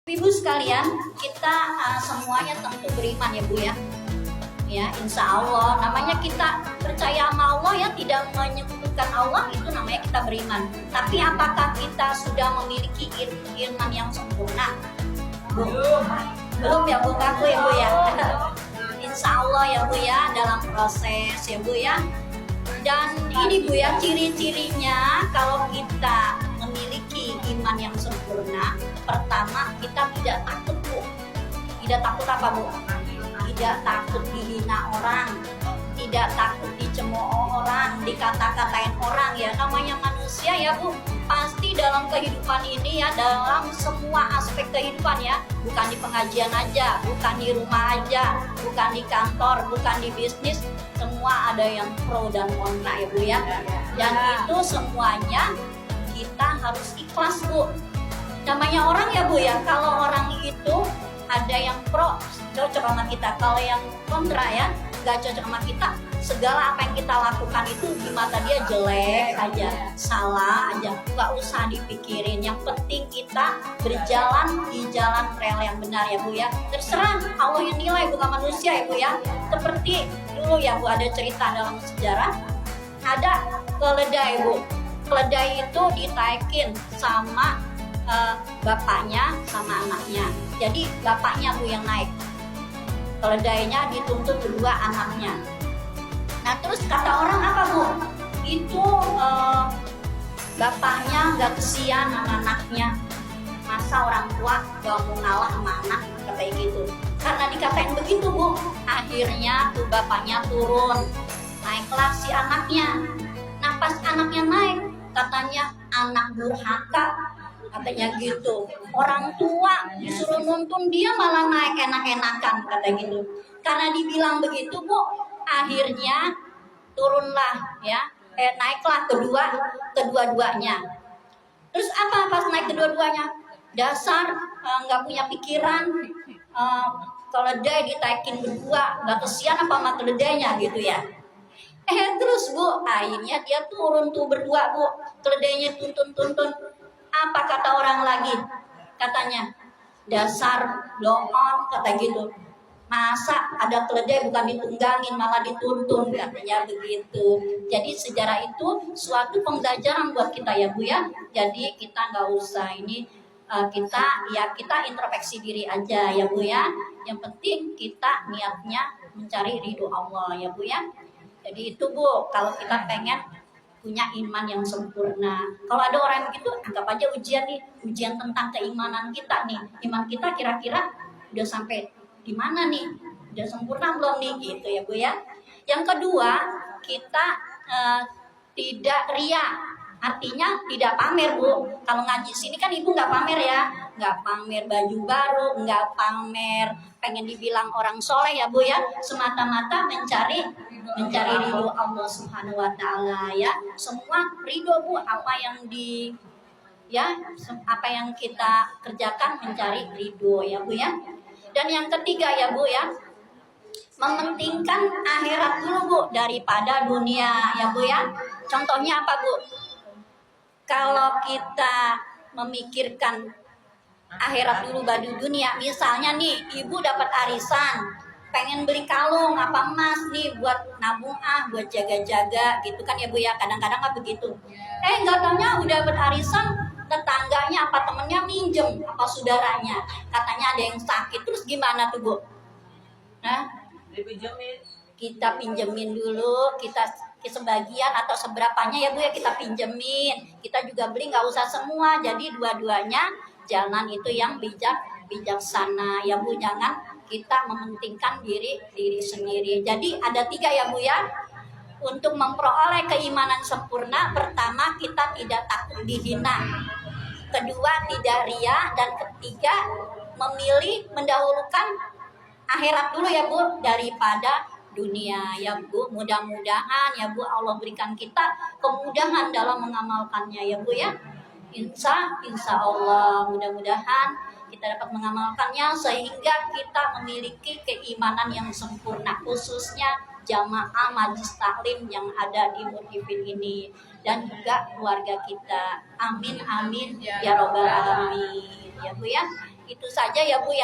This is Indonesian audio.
Ibu sekalian, kita semuanya tentu beriman ya Bu ya. Ya, insya Allah. Namanya kita percaya sama Allah ya, tidak menyebutkan Allah, itu namanya kita beriman. Tapi apakah kita sudah memiliki iman yang sempurna? Belum ya Bu, aku ya Bu ya. Insya Allah ya Bu ya, dalam proses ya Bu ya. Dan ini Bu ya, ciri-cirinya kalau kita memiliki iman yang sempurna, pertama kita tidak takut Bu. Tidak takut apa Bu? Tidak takut dihina orang, tidak takut dicemooh orang, dikata-katain orang ya. Namanya manusia ya Bu, pasti dalam kehidupan ini ya, dalam semua aspek kehidupan ya, bukan di pengajian aja, bukan di rumah aja, bukan di kantor, bukan di bisnis, semua ada yang pro dan kontra ya Bu ya. Dan itu semuanya kita harus ikhlas Bu. Namanya orang ya Bu ya, kalau orang itu ada yang pro cocok sama kita, kalau yang kontra ya nggak cocok sama kita, segala apa yang kita lakukan itu di mata dia jelek aja, salah aja, nggak usah dipikirin. Yang penting kita berjalan di jalan rel yang benar ya Bu ya. Terserah Allah yang nilai, bukan manusia ya Bu ya. Seperti dulu ya Bu, ada cerita dalam sejarah, ada keledai Bu. Keledai itu ditaikin sama bapaknya sama anaknya. Jadi bapaknya Bu yang naik, keledainya dituntut kedua anaknya. Nah terus kata orang apa Bu? Itu bapaknya gak kesian sama anaknya, masa orang tua gak mau ngalah sama anak, kayak gitu. Karena dikatain begitu Bu, akhirnya tuh bapaknya turun, naiklah si anaknya. Nah pas anaknya naik, katanya anak durhaka, katanya gitu. Orang tua disuruh nuntun, dia malah naik enak-enakan, kata gitu. Karena dibilang begitu Bu, akhirnya turunlah ya, naiklah kedua-duanya. Terus apa pas naik kedua-duanya? Dasar nggak punya pikiran, keledai ditaikin berdua, nggak kesian apa sama keledainya gitu ya. Terus Bu, akhirnya dia turun tuh berdua Bu, keledainya tuntun. Apa kata orang lagi? Katanya, dasar loon, kata gitu. Masa ada keledai bukan ditunggangin malah dituntun, katanya begitu. Jadi sejarah itu suatu pembelajaran buat kita ya Bu ya. Jadi kita nggak usah ini, kita introspeksi diri aja ya Bu ya. Yang penting kita niatnya mencari ridho Allah ya Bu ya. Jadi itu Bu, kalau kita pengen punya iman yang sempurna. Kalau ada orang yang begitu, anggap aja ujian nih, ujian tentang keimanan kita nih. Iman kita kira-kira udah sampai di mana nih? Udah sempurna belum nih? Gitu ya Bu ya. Yang kedua, kita tidak ria. Artinya tidak pamer Bu. Kalau ngaji sini kan Ibu nggak pamer ya, nggak pamer baju baru, nggak pamer pengen dibilang orang soleh ya Bu ya. Semata-mata mencari ridho Allah Subhanahu Wa Taala ya. Semua ridho Bu, apa yang kita kerjakan mencari ridho ya Bu ya. Dan yang ketiga ya Bu ya, mementingkan akhirat dulu Bu daripada dunia ya Bu ya. Contohnya apa Bu? Kalau kita memikirkan akhirat dulu baru dunia, misalnya nih Ibu dapat arisan, pengen beli kalung apa emas nih buat nabung, buat jaga-jaga gitu kan ya Bu ya. Kadang-kadang kan begitu. Nggak taunya udah dapat arisan, tetangganya apa temennya minjem, apa saudaranya katanya ada yang sakit. Terus gimana tuh Bu? Nah, kita pinjemin dulu, kita sebagian atau seberapanya ya Bu ya, kita pinjemin. Kita juga beli, nggak usah semua. Jadi dua-duanya jangan itu yang bijaksana ya Bu. Jangan kita mementingkan diri sendiri. Jadi ada 3 ya Bu ya, untuk memperoleh keimanan sempurna. Pertama, kita tidak takut dihina. Kedua, tidak ria. Dan ketiga, memilih mendahulukan akhirat dulu ya Bu daripada dunia ya Bu. Mudah-mudahan ya Bu Allah berikan kita kemudahan dalam mengamalkannya ya Bu ya. Insya Allah mudah-mudahan kita dapat mengamalkannya sehingga kita memiliki keimanan yang sempurna, khususnya jamaah majlis taklim yang ada di Murhifin ini dan juga keluarga kita. Amin ya robbal alamin ya Bu ya. Itu saja ya Bu yang